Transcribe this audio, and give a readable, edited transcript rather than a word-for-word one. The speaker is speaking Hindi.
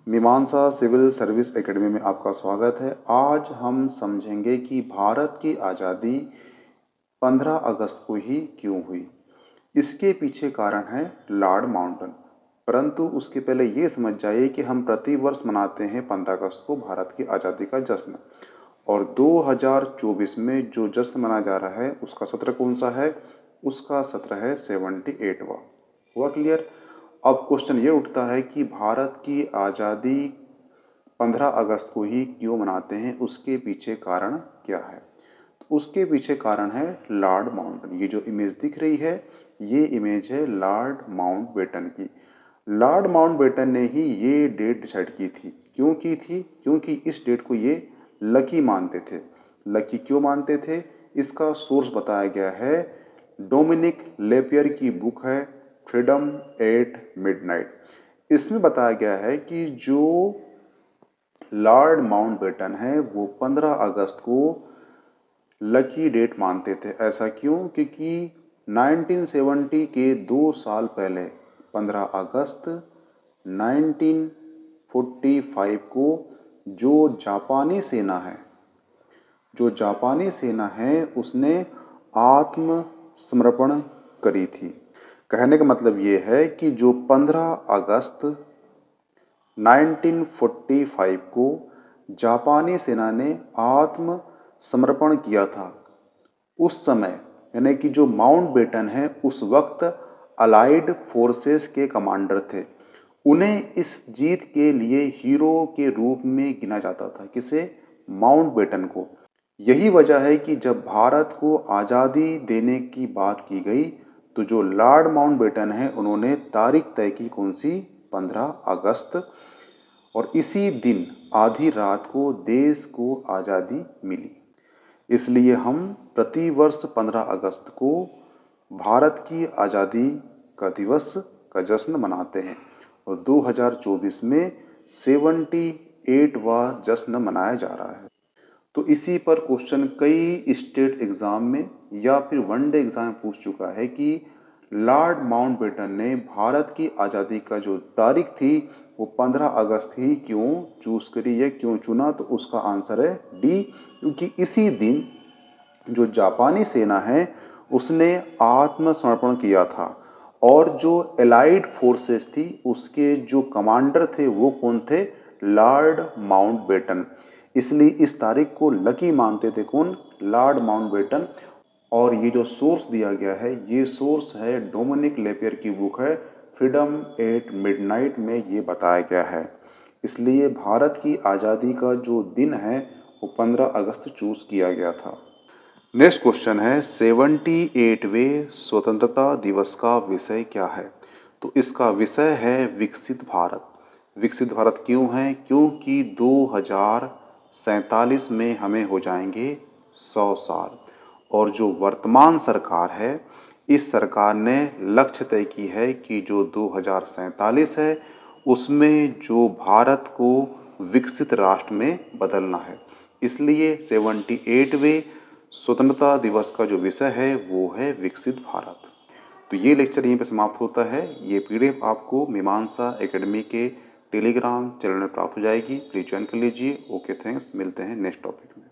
मीमांसा सिविल सर्विस एकेडमी में आपका स्वागत है। आज हम समझेंगे कि भारत की आज़ादी 15 अगस्त को ही क्यों हुई। इसके पीछे कारण है लॉर्ड माउंटबेटन। परंतु उसके पहले ये समझ जाइए कि हम प्रतिवर्ष मनाते हैं 15 अगस्त को भारत की आज़ादी का जश्न, और 2024 में जो जश्न मनाया जा रहा है उसका सत्र कौन सा है? उसका सत्र है 78वां। हुआ क्लियर? अब क्वेश्चन ये उठता है कि भारत की आज़ादी 15 अगस्त को ही क्यों मनाते हैं, उसके पीछे कारण क्या है? तो उसके पीछे कारण है लॉर्ड माउंटबेटन। ये जो इमेज दिख रही है ये इमेज है लॉर्ड माउंटबेटन की। लॉर्ड माउंटबेटन ने ही ये डेट डिसाइड की थी। क्यों की थी? क्योंकि इस डेट को ये लकी मानते थे। लकी क्यों मानते थे? इसका सोर्स बताया गया है, डोमिनिक लेपियर की बुक है फ्रीडम एट मिडनाइट। इसमें बताया गया है कि जो लॉर्ड माउंटबेटन है वो 15 अगस्त को लकी डेट मानते थे। ऐसा क्यों? क्योंकि 1970 के 2 साल पहले 15 अगस्त 1945 को जो जापानी सेना है उसने आत्मसमर्पण करी थी। कहने का मतलब ये है कि जो 15 अगस्त 1945 को जापानी सेना ने आत्मसमर्पण किया था, उस समय यानी कि जो माउंटबेटन है उस वक्त अलाइड फोर्सेस के कमांडर थे। उन्हें इस जीत के लिए हीरो के रूप में गिना जाता था। किसे? माउंटबेटन को। यही वजह है कि जब भारत को आज़ादी देने की बात की गई तो जो लॉर्ड माउंटबेटन है उन्होंने तारीख तय की, कौन सी? 15 अगस्त। और इसी दिन आधी रात को देश को आज़ादी मिली। इसलिए हम प्रतिवर्ष 15 अगस्त को भारत की आज़ादी का दिवस का जश्न मनाते हैं, और 2024 में 78वां जश्न मनाया जा रहा है। तो इसी पर क्वेश्चन कई स्टेट एग्जाम में या फिर वनडे एग्जाम में पूछ चुका है कि लॉर्ड माउंटबेटन ने भारत की आज़ादी का जो तारीख थी वो 15 अगस्त ही क्यों चूज करी या क्यों चुना? तो उसका आंसर है डी, क्योंकि इसी दिन जो जापानी सेना है उसने आत्मसमर्पण किया था, और जो एलाइड फोर्सेस थी उसके जो कमांडर थे वो कौन थे? Lord Mountbatten. इसलिए इस तारीख को लकी मानते थे। कौन? Lord Mountbatten. और ये जो सोर्स दिया गया है ये सोर्स है डोमिनिक लेपियर की बुक है फ्रीडम एट मिडनाइट में ये बताया गया है। इसलिए भारत की आज़ादी का जो दिन है वो 15 अगस्त चूज किया गया था। नेक्स्ट क्वेश्चन है 78वें स्वतंत्रता दिवस का विषय क्या है? तो इसका विषय है विकसित भारत। विकसित भारत क्यों है? क्योंकि 2047 में हमें हो जाएंगे 100 साल, और जो वर्तमान सरकार है इस सरकार ने लक्ष्य तय की है कि जो 2047 है उसमें जो भारत को विकसित राष्ट्र में बदलना है। इसलिए 78वें स्वतंत्रता दिवस का जो विषय है वो है विकसित भारत। तो ये लेक्चर यहीं पे समाप्त होता है। ये पीडीएफ आपको मीमांसा एकेडमी के टेलीग्राम चैनल में प्राप्त हो जाएगी। प्लीज ज्वाइन कर लीजिए। Okay, thanks. मिलते हैं नेक्स्ट टॉपिक में।